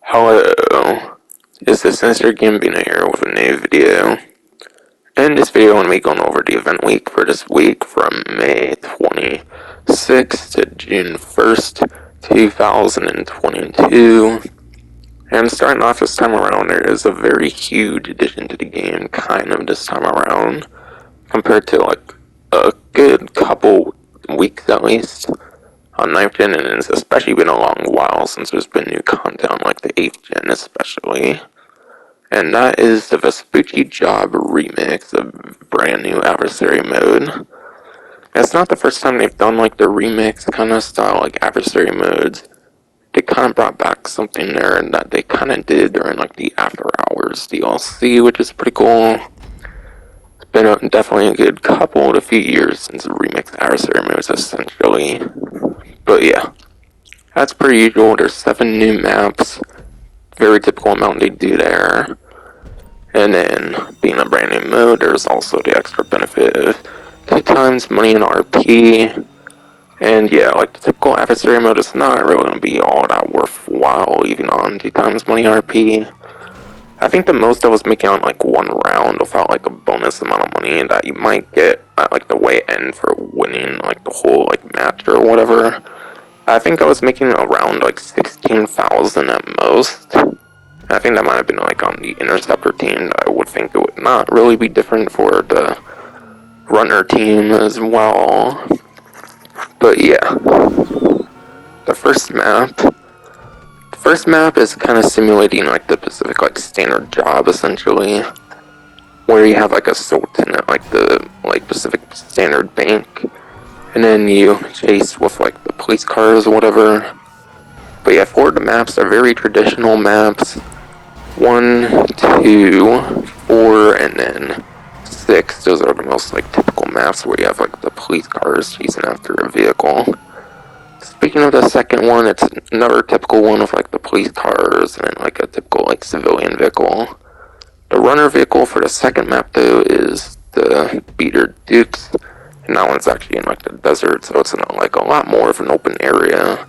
Hello, this is Mr. Gambino here with a new video. In this video, I'm going to be going over the event week for this week from May 26th to June 1st, 2022. And starting off this time around, there is a very huge addition to the game, kind of this time around, compared to like a good couple weeks at least. On 9th gen, and it's especially been a long while since there's been new content on like the 8th gen especially. And that is the Vespucci Job remix of brand new adversary mode. And it's not the first time they've done like the remix kind of style like adversary modes. They kind of brought back something there that they kind of did during like the After Hours DLC, which is pretty cool. It's been definitely a good couple to few years since the remix adversary modes essentially. But yeah, as per usual, there's 7 new maps, very typical amount they do there. And then, being a brand new mode, there's also the extra benefit of 2 times money in RP. And yeah, like the typical adversary mode is not really going to be all that worthwhile, even on 2 times money RP. I think the most I was making on like 1 round without like a bonus amount of money that you might get at like the way end for winning like the whole like match or whatever. I think I was making around like 16,000 at most. I think that might have been like on the interceptor team. I would think it would not really be different for the runner team as well. But yeah, the first map is kind of simulating like the Pacific like standard job essentially, where you have like a sultan at like the like Pacific Standard Bank. And then you chase with like the police cars or whatever. But yeah, 4 of the maps are very traditional maps. 1, 2, 4, and then 6. Those are the most like typical maps where you have like the police cars chasing after a vehicle. Speaking of the second one, it's another typical one with like the police cars and then like a typical like civilian vehicle. The runner vehicle for the second map though is the Beater Dukes. And that one's actually in like the desert, so it's in like a lot more of an open area.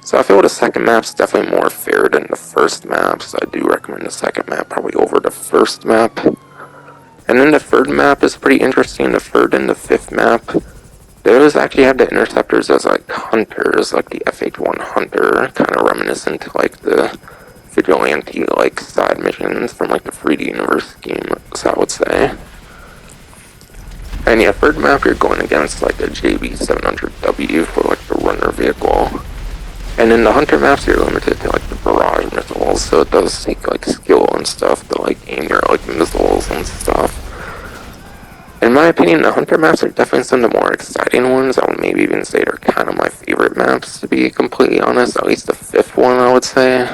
So I feel the second map's definitely more fair than the first map, so I do recommend the second map probably over the first map. And then the third map is pretty interesting, the third and the fifth map. Those actually had the interceptors as like hunters, like the FH1 hunter, kind of reminiscent to like the vigilante like side missions from like the 3D universe game, so I would say. And yeah, third map you're going against like a JB700W for like the runner vehicle. And in the hunter maps you're limited to like the barrage missiles, so it does take like skill and stuff to like aim your like missiles and stuff. In my opinion, the hunter maps are definitely some of the more exciting ones. I would maybe even say they're kind of my favorite maps, to be completely honest. At least the 5th one, I would say.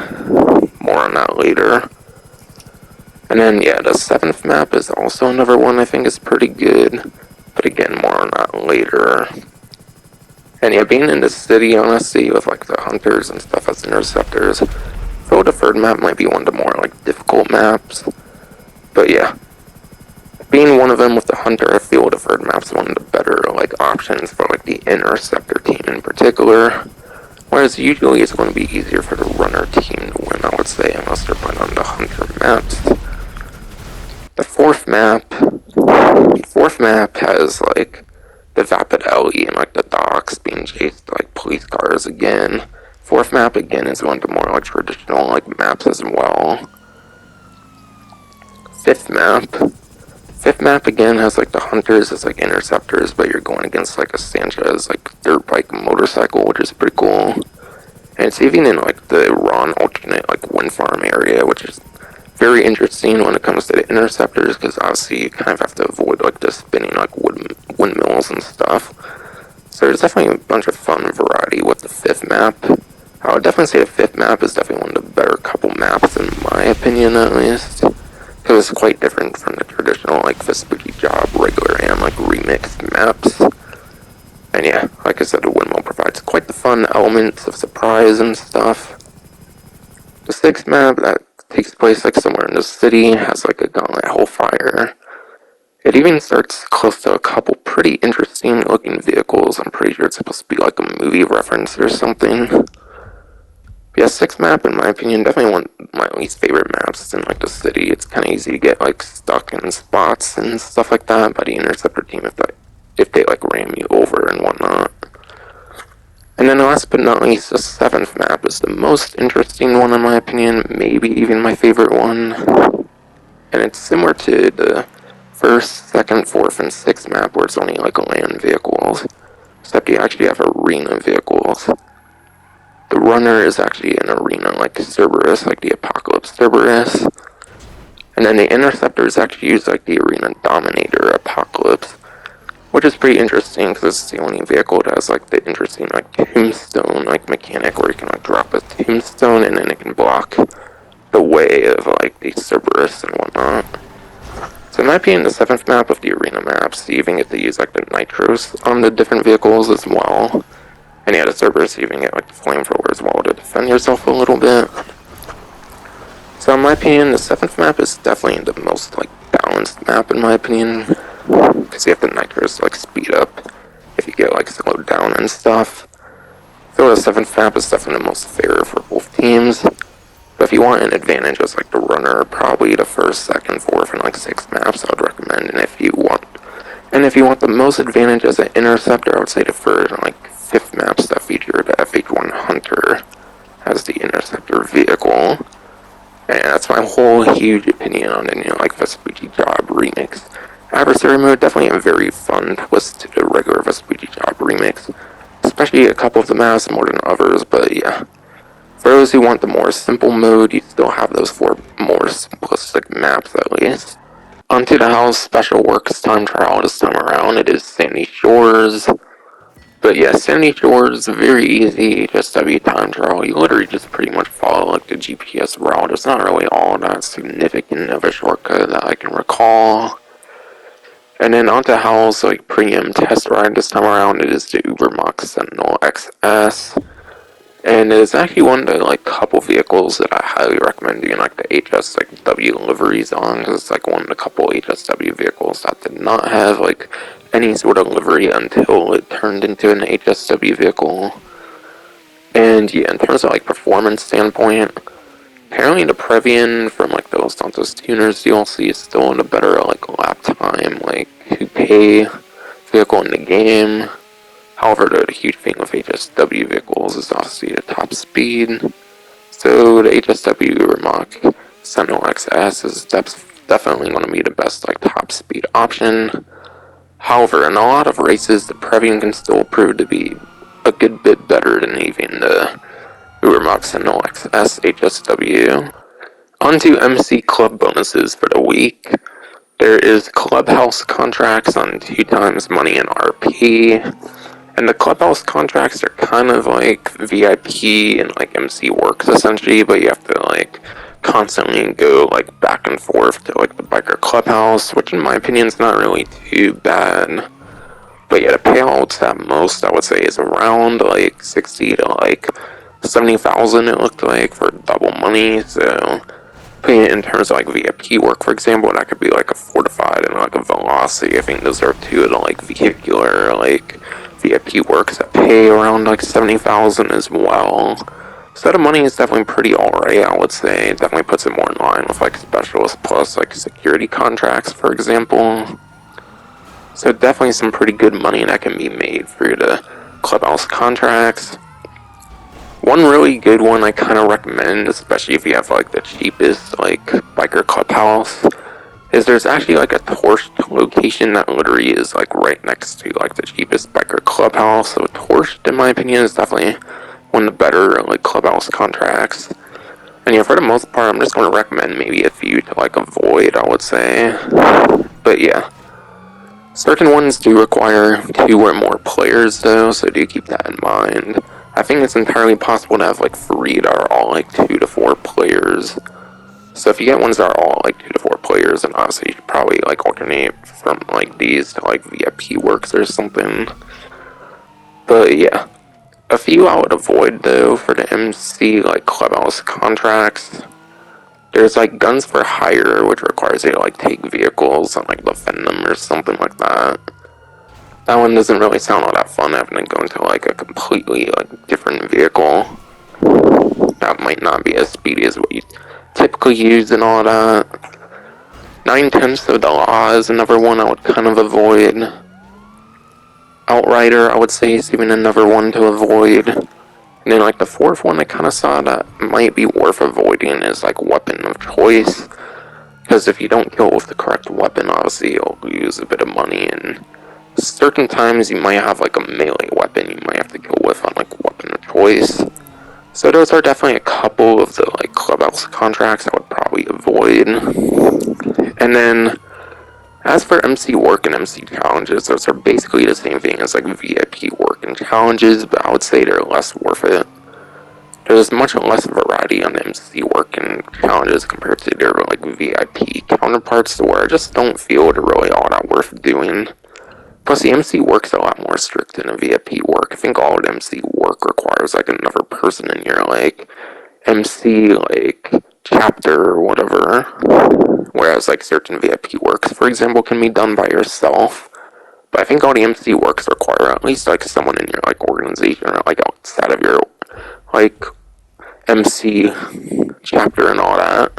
More on that later. And then, yeah, the 7th map is also another one I think is pretty good. But again, more on that later. And yeah, being in the city, honestly, with like the hunters and stuff as interceptors, I feel the 3rd map might be one of the more like difficult maps. But yeah, being one of them with the hunter, I feel the 3rd map's one of the better like options for like the interceptor team in particular. Whereas usually it's going to be easier for the runner team to win, I would say, unless they're playing on the hunter maps. The 4th map has like the Vapid Alley and like the docks being chased by like police cars again. 4th map again is one of the more like traditional like maps as well. 5th map again has like the hunters as like interceptors, but you're going against like a Sanchez like dirt bike motorcycle, which is pretty cool. And it's even in like the Iran alternate like wind farm area, which is very interesting when it comes to the interceptors, because obviously you kind of have to avoid like the spinning like windmills and stuff. So there's definitely a bunch of fun variety with the 5th map. I would definitely say the 5th map is definitely one of the better couple maps in my opinion, at least, because it's quite different from the traditional like Vespucci Job regular and like remixed maps. And yeah, like I said, the windmill provides quite the fun elements of surprise and stuff. The 6th map that takes place like somewhere in the city has like a gauntlet hellfire. It even starts close to a couple pretty interesting looking vehicles. I'm pretty sure it's supposed to be like a movie reference or something. Yeah, 6 map, in my opinion, definitely one of my least favorite maps. It's in like the city. It's kind of easy to get like stuck in spots and stuff like that by the interceptor team if they like ram you over and whatnot. And then last but not least, the 7th map is the most interesting one in my opinion, maybe even my favorite one. And it's similar to the 1st, 2nd, 4th, and 6th map where it's only like land vehicles, except you actually have arena vehicles. The runner is actually an arena like Cerberus, like the Apocalypse Cerberus. And then the interceptor is actually used like the arena dominator Apocalypse, which is pretty interesting because it's the only vehicle that has like the interesting like tombstone like mechanic where you can like drop a tombstone and then it can block the way of like the Cerberus and whatnot. So in my opinion, the 7th map of the arena maps, you even get to use like the nitros on the different vehicles as well. And yeah, the Cerberus, you even get like the flamethrower as well to defend yourself a little bit. So in my opinion, the 7th map is definitely the most like balanced map in my opinion, because you have the nitros to like speed up if you get like slowed down and stuff. So the 7th map is definitely the most fair for both teams. But if you want an advantage as like the runner, probably the 1st, 2nd, 4th, and like 6th maps I would recommend. And if you want the most advantage as an interceptor, I would say the 3rd and like 5th maps that feature the FH1 Hunter as the interceptor vehicle. And that's my whole huge opinion on the like Vespucci Job remix. Adversary mode, definitely a very fun twist to the regular Vespucci Job remix, especially a couple of the maps more than others, but yeah. For those who want the more simple mode, you still have those 4 more simplistic maps at least. Onto the house special works time trial this time around, it is Sandy Shores. But yeah, Sandy Shores, very easy, just W time trial. You literally just pretty much follow like the GPS route. It's not really all that significant of a shortcut that I can recall. And then onto house, like premium test ride this time around, it is the Ubermax Sentinel XS. And it is actually one of the like couple vehicles that I highly recommend doing like the HSW liveries on, because it's like one of the couple HSW vehicles that did not have like any sort of livery until it turned into an HSW vehicle. And yeah, in terms of like performance standpoint, apparently the Previan from like the Los Santos Tuners DLC is still in a better like lap time, like coupe vehicle in the game. However, the huge thing with HSW vehicles is obviously the top speed. So the HSW Remark Sentinel XS is definitely going to be the best like top speed option. However, in a lot of races, the Previan can still prove to be a good bit better than even the Ubermax Sentinel XS HSW. Onto MC Club bonuses for the week. There is Clubhouse Contracts on 2 times money and RP. And the Clubhouse Contracts are kind of like VIP and like MC works essentially, but you have to like constantly go like back and forth to like the biker clubhouse, which in my opinion is not really too bad. But yeah, the payouts at most I would say is around like 60 to like 70,000 it looked like for double money. So putting it in terms of like VIP work, for example, that could be like a fortified and like a velocity. I think those are 2 of the like vehicular like VIP works that pay around like 70,000 as well. So the money is definitely pretty alright, I would say. It definitely puts it more in line with like specialist plus like security contracts, for example. So definitely some pretty good money that can be made through the Clubhouse Contracts. One really good one I kind of recommend, especially if you have like the cheapest like biker clubhouse, is there's actually like a Torched location that literally is like right next to like the cheapest biker clubhouse. So Torched, in my opinion, is definitely one of the better like clubhouse contracts. And yeah, for the most part, I'm just going to recommend maybe a few to like avoid, I would say. But yeah, certain ones do require 2 or more players though, so do keep that in mind. I think it's entirely possible to have like 3 that are all like 2 to 4 players. So if you get ones that are all like 2 to 4 players, then obviously you should probably like alternate from like these to like VIP works or something. But yeah, a few I would avoid though for the MC like clubhouse contracts. There's like guns for hire, which requires you to like take vehicles and like defend them or something like that. That one doesn't really sound all that fun having to go into like a completely like different vehicle. That have might not be as speedy as what you typically use and all that. 9/10 of the law is another one I would kind of avoid. Outrider, I would say, is even another one to avoid. And then, like, the fourth one I kind of saw that might be worth avoiding is, like, weapon of choice. Because if you don't kill with the correct weapon, obviously you'll lose a bit of money, and certain times you might have, like, a melee weapon you might have to kill with on, like, weapon of choice. So those are definitely a couple of the, like, Clubhouse contracts I would probably avoid. And then, as for MC work and MC challenges, those are basically the same thing as, like, VIP work and challenges, but I would say they're less worth it. There's much less variety on the MC work and challenges compared to their, like, VIP counterparts, to where I just don't feel they're really all that worth doing. Plus, the MC work's a lot more strict than a VIP work. I think all the MC work requires, like, another person in your, like, MC, like, chapter or whatever. Whereas, like, certain VIP works, for example, can be done by yourself. But I think all the MC works require at least, like, someone in your, like, organization or, like, outside of your, like, MC chapter and all that.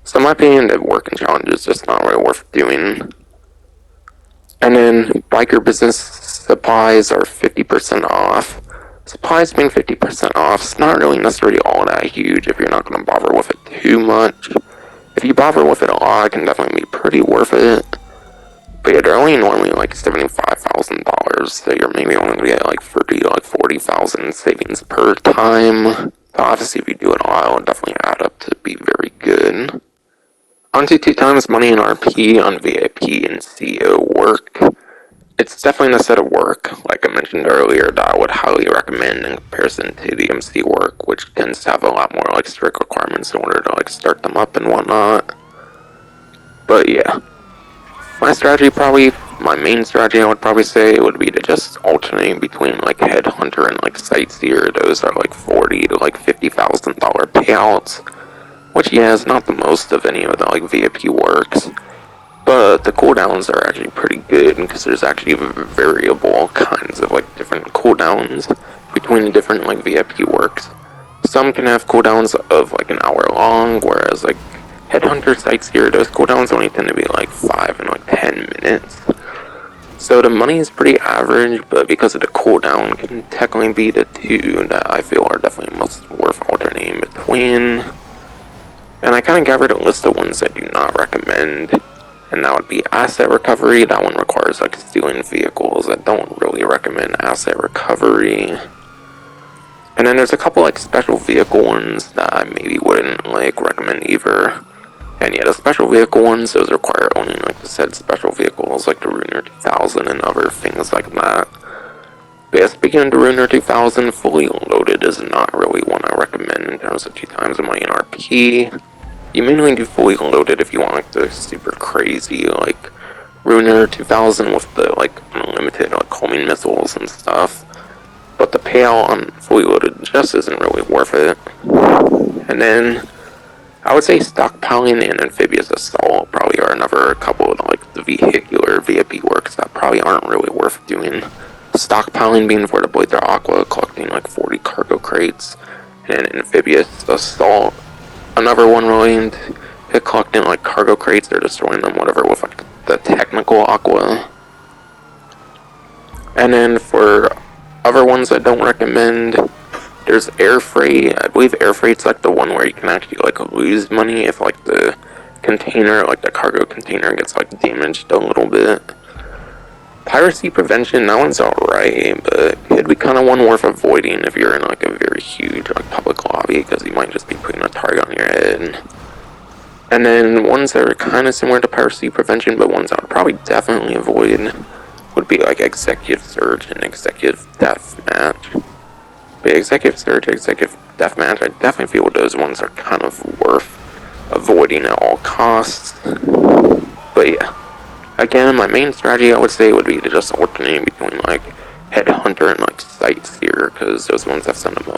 So in my opinion, the work and challenge is just not really worth doing. And then biker business supplies are 50% off. Supplies being 50% off is not really necessarily all that huge if you're not going to bother with it too much. If you bother with it a lot, it can definitely be pretty worth it. But yeah, they're only normally like $75,000, so you're maybe only going to get like 30 to like 40,000 savings per time. So obviously if you do it all, it'll definitely add up to be very good. Onto 2 times money in RP on VIP and CO work. It's definitely a set of work, like I mentioned earlier, that I would highly recommend in comparison to the MC work, which tends to have a lot more like strict requirements in order to like start them up and whatnot. But yeah, my main strategy I would probably say would be to just alternate between like Headhunter and like Sightseer. Those are like $40,000 to like $50,000 payouts, which yeah is not the most of any of the like VIP works. But the cooldowns are actually pretty good because there's actually variable kinds of like different cooldowns between the different like VIP works. Some can have cooldowns of like an hour long, whereas like Headhunter Sightseer, those cooldowns only tend to be like 5 and like 10 minutes. So the money is pretty average, but because of the cooldown can technically be the two that I feel are definitely most worth alternating between. And I kind of gathered a list of ones I do not recommend. And that would be asset recovery. That one requires like stealing vehicles. I don't really recommend asset recovery. And then there's a couple like special vehicle ones that I maybe wouldn't like recommend either. And yeah, the special vehicle ones, those require owning like the said special vehicles like the Ruiner 2000 and other things like that. But yeah, speaking of the Ruiner 2000, fully loaded is not really one I recommend in terms of 2 times money in RP. You mainly do fully loaded if you want like the super crazy like Ruiner 2000 with the like unlimited like homing missiles and stuff. But the payout on fully loaded just isn't really worth it. And then I would say stockpiling and amphibious assault probably are another couple of like the vehicular VIP works that probably aren't really worth doing. Stockpiling being for the Blades of Aqua, collecting like 40 cargo crates, and amphibious assault. Another one relating to collecting like cargo crates or destroying them, whatever, with like the technical aqua. And then for other ones I don't recommend, there's air freight. I believe air freight's like the one where you can actually like lose money if like the container, like the cargo container, gets like damaged a little bit. Piracy prevention, that one's alright, but it'd be kind of one worth avoiding if you're in like a very huge like public lobby, because you might just be putting a target on your head. And then ones that are kind of similar to piracy prevention, but ones I would probably definitely avoid, would be like executive search and executive deathmatch. But executive search, executive deathmatch, I definitely feel those ones are kind of worth avoiding at all costs. But yeah. Again, my main strategy I would say would be to just alternate between like Headhunter and like Sightseer, because those ones have some of them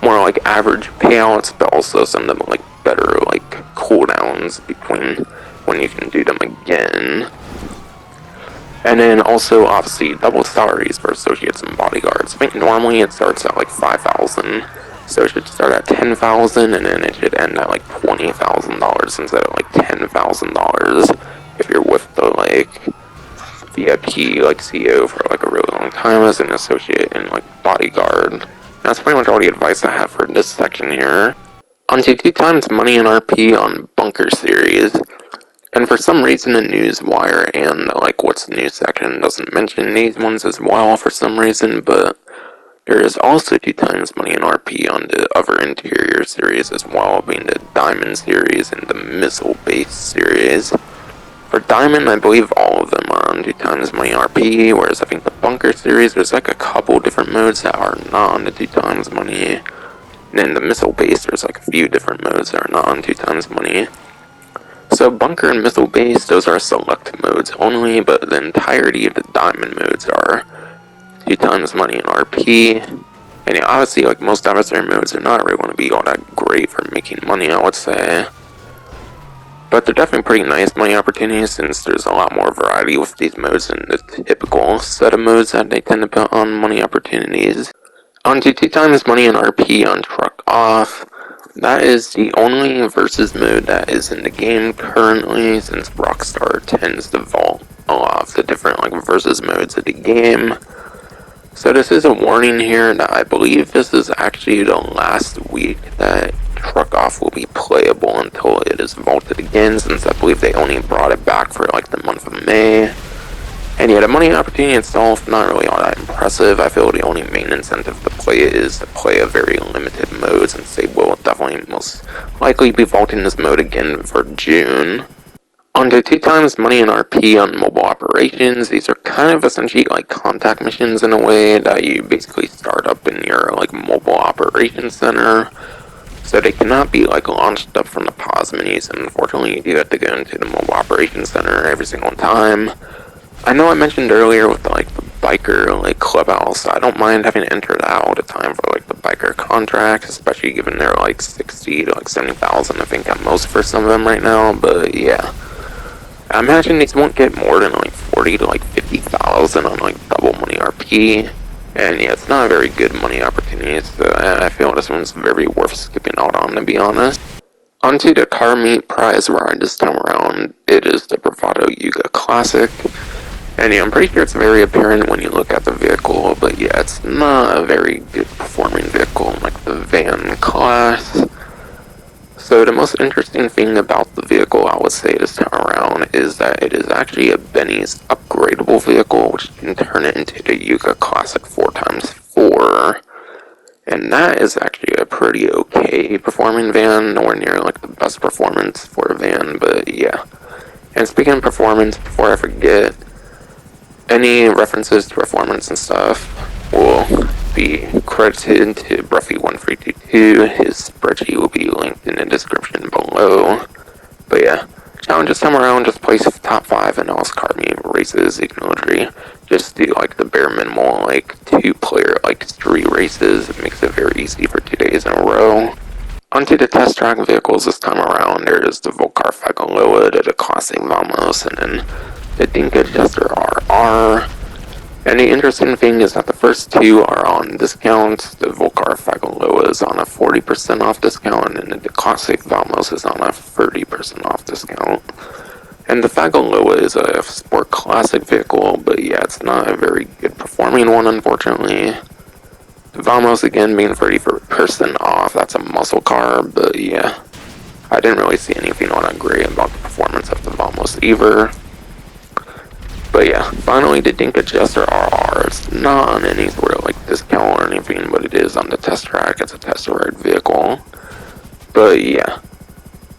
more like average payouts, but also some of them like better like cooldowns between when you can do them again. And then also obviously double salaries for associates and bodyguards. I think normally it starts at like 5,000. So it should start at $10,000 and then it should end at like $20,000 instead of like $10,000 if you're with the like VIP like CEO for like a really long time as an associate and like bodyguard. That's pretty much all the advice I have for this section here. Onto 2 times money in RP on Bunker series. And for some reason the Newswire and like what's new section doesn't mention these ones as well for some reason, but there is also 2 times money in RP on the other interior series as well, being the Diamond series and the Missile Base series. For Diamond, I believe all of them are on 2 times money RP, whereas I think the Bunker series, there's like a couple different modes that are not on the 2 times money. And then the Missile Base, there's like a few different modes that are not on 2 times money. So Bunker and Missile Base, those are select modes only, but the entirety of the Diamond modes are 2 times money in RP. And yeah, obviously, like most adversary modes are not really going to be all that great for making money, I would say. But they're definitely pretty nice money opportunities since there's a lot more variety with these modes than the typical set of modes that they tend to put on money opportunities. Onto 2 times money in RP on Truck Off. That is the only versus mode that is in the game currently, since Rockstar tends to vault a lot of the different like versus modes of the game. So this is a warning here that I believe this is actually the last week that Truck Off will be playable until it is vaulted again, since I believe they only brought it back for like the month of May. And yeah, the money opportunity itself, not really all that impressive. I feel the only main incentive to play it is to play a very limited mode, since they will definitely most likely be vaulting this mode again for June. Onto 2 times money in RP on mobile operations. These are kind of essentially like contact missions in a way that you basically start up in your like mobile operations center. So they cannot be like launched up from the pause menus, and unfortunately you do have to go into the mobile operations center every single time. I know I mentioned earlier with like the biker like clubhouse, I don't mind having to enter that all the time for like the biker contracts, especially given they're like 60 to like 70,000 I think at most for some of them right now, but yeah. I imagine these won't get more than like 40 to like 50,000 on like double money RP. And yeah, it's not a very good money opportunity, so I feel this one's very worth skipping out on, to be honest. Onto the car meet prize ride this time around. It is the Bravado Yuga Classic. And yeah, I'm pretty sure it's very apparent when you look at the vehicle, but yeah, it's not a very good performing vehicle in like the van class. So the most interesting thing about the vehicle, I would say this time around, is that it is actually a Benny's upgradable vehicle, which can turn it into the Yuga Classic 4x4. And that is actually a pretty okay performing van, nowhere near like the best performance for a van, but yeah. And speaking of performance, before I forget, any references to performance and stuff will be credited to Bruffy1322. His spreadsheet will be linked in the description below. But yeah, challenge this time around, just place top 5 in all car meet races. You can literally just do like the bare minimal like 2-player like street races. It makes it very easy for 2 days in a row. Onto the test track vehicles this time around, there is the Volcar Fagaloa, the Classic Vamos, and then the Dinka Jester RR. And the interesting thing is that the first 2 are on discount. The Volcar Fagaloa is on a 40% off discount, and the Classic Vamos is on a 30% off discount. And the Fagaloa is a sport classic vehicle, but yeah, it's not a very good performing one, unfortunately. The Vamos again being 30% off, that's a muscle car, but yeah. I didn't really see anything all that great about the performance of the Vamos either. But yeah, finally the Dinka Jester RR. It's not on any sort of like discount or anything, but it is on the test track. It's a test ride vehicle. But yeah,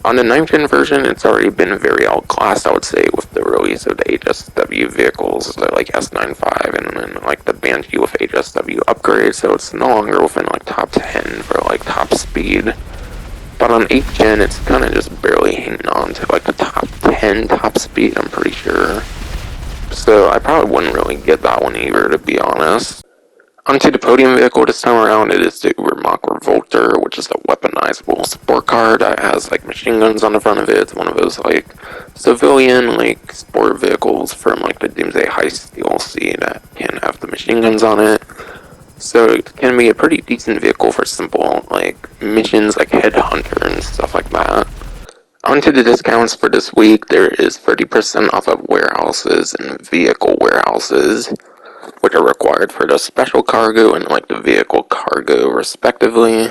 on the 9th gen version, it's already been very outclassed, I would say, with the release of the HSW vehicles, like S95 and then like the Banshee with HSW upgrades. So it's no longer within like top 10 for like top speed. But on 8th gen, it's kind of just barely hanging on to like the top 10 top speed, I'm pretty sure. So I probably wouldn't really get that one either, to be honest. Onto the podium vehicle this time around, it is the Ubermacht Revolter, which is a weaponizable sport car that has like machine guns on the front of it. It's one of those like civilian like sport vehicles from like the Doomsday Heist DLC that can have the machine guns on it. So it can be a pretty decent vehicle for simple, like, missions like Headhunter and stuff like that. Onto the discounts for this week, there is 30% off of warehouses and vehicle warehouses, which are required for the special cargo and like the vehicle cargo respectively.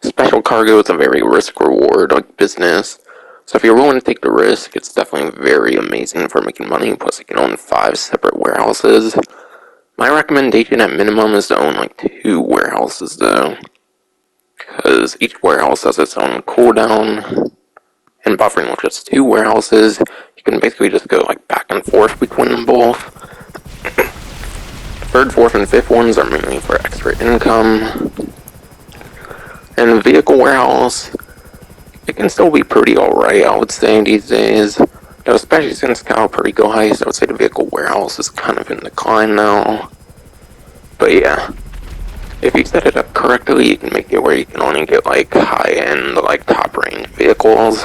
Special cargo is a very risk-reward like business, so if you're willing to take the risk, it's definitely very amazing for making money, plus you can own 5 separate warehouses. My recommendation at minimum is to own like 2 warehouses though, because each warehouse has its own cooldown, and buffering with just 2 warehouses, you can basically just go like back and forth between them both. Third, fourth, and fifth ones are mainly for extra income. And vehicle warehouse, it can still be pretty alright, I would say, these days. Though, especially since Perico Heist, I would say the vehicle warehouse is kind of in decline now. But yeah, if you set it up correctly, you can make it where you can only get like high-end, like top-range vehicles.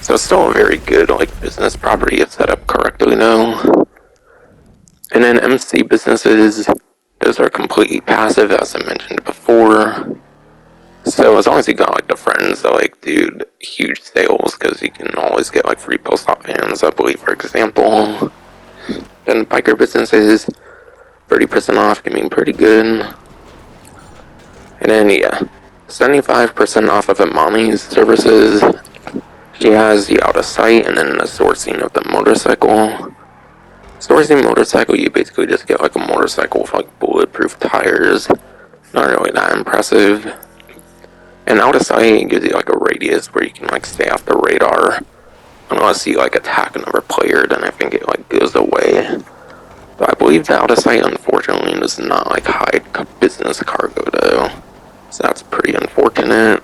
So it's still a very good like business property if set up correctly now. And then MC businesses, those are completely passive, as I mentioned before. So as long as you got like the friends that like do huge sales, because you can always get like free post op vans, I believe, for example. Then biker businesses, 30% off can be pretty good. And then yeah, 75% off of Imani's services. She has the out of sight and then the sourcing of the motorcycle. Sourcing motorcycle, you basically just get like a motorcycle with like bulletproof tires. Not really that impressive. And out of sight gives you like a radius where you can like stay off the radar. Unless you like attack another player, then I think it like goes away. But I believe the out of sight unfortunately does not like hide business cargo though. So that's pretty unfortunate.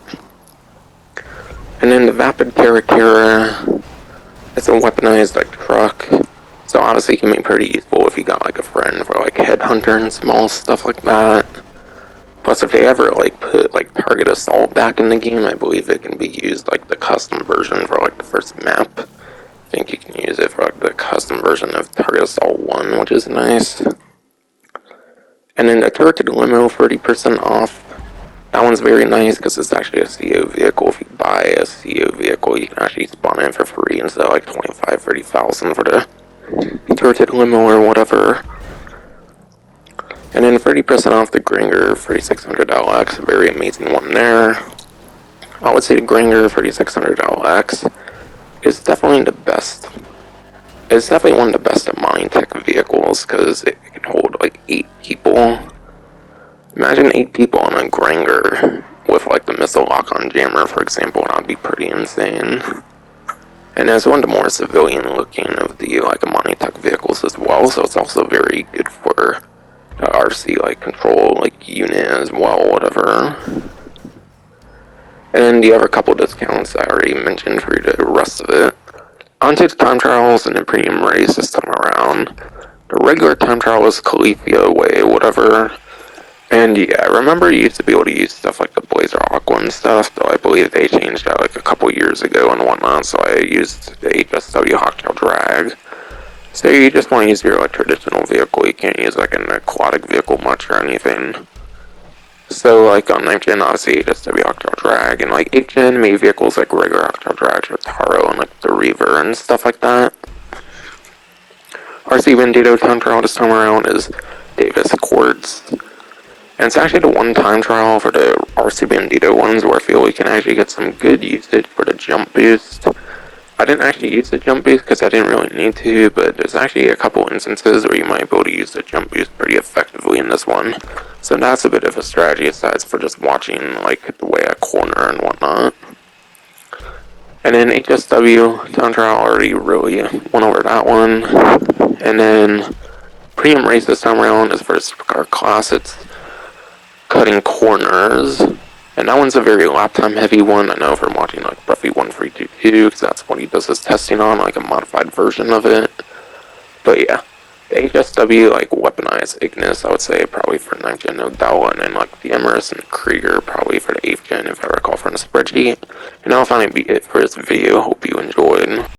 And then the Vapid Terra, it's a weaponized like truck. So honestly it can be pretty useful if you got like a friend for like Headhunter and small stuff like that. Plus, if they ever like put like Target Assault back in the game, I believe it can be used like the custom version for like the first map. I think you can use it for like the custom version of Target Assault 1, which is nice. And then the Turreted Limo, 30% off. That one's very nice because it's actually a CO vehicle. If you buy a CO vehicle, you can actually spawn it for free instead of like 25, 30,000 for the Turreted Limo or whatever. And then 30% off the Gringer 3600 LX, a very amazing one there. I would say the Gringer 3600 LX is definitely the best. It's definitely one of the best Amani Tech vehicles because it can hold like 8 people. Imagine 8 people on a Gringer with like the missile lock-on jammer, for example. That would be pretty insane. And it's one of the more civilian looking of the like Amani Tech vehicles as well, so it's also very good for RC like control like unit as well, whatever. And then you have a couple discounts I already mentioned for the rest of it. Onto the time trials and the premium race this time around. The regular time trial is Califia way, whatever. And yeah, I remember you used to be able to use stuff like the Blazer Aqua and stuff, though I believe they changed that like a couple years ago and whatnot, so I used the HSW Hawktail Drag. So you just want to use your like traditional vehicle, you can't use like an aquatic vehicle much or anything. So like on 9th gen, obviously HSW Hawktail Drag, and like 8th gen, maybe vehicles like regular Hawktail Drag or Taro and like the Reaver and stuff like that. RC Bandito time trial this time around is Davis Quartz. And it's actually the one time trial for the RC Bandito ones where I feel we can actually get some good usage for the jump boost. I didn't actually use the jump boost because I didn't really need to, but there's actually a couple instances where you might be able to use the jump boost pretty effectively in this one. So that's a bit of a strategy aside for just watching like the way I corner and whatnot. And then HSW time trial already really went over that one. And then premium race this time around is for the supercar class. It's cutting corners. And that one's a very lap time heavy one. I know from watching like Bruffy1322, because that's what he does his testing on, like a modified version of it. But yeah, the HSW like weaponized Ignis, I would say probably for 9th gen no doubt, and then like the Emerus and Krieger probably for the 8th gen if I recall from the spreadsheet. And that'll finally be it for this video. Hope you enjoyed.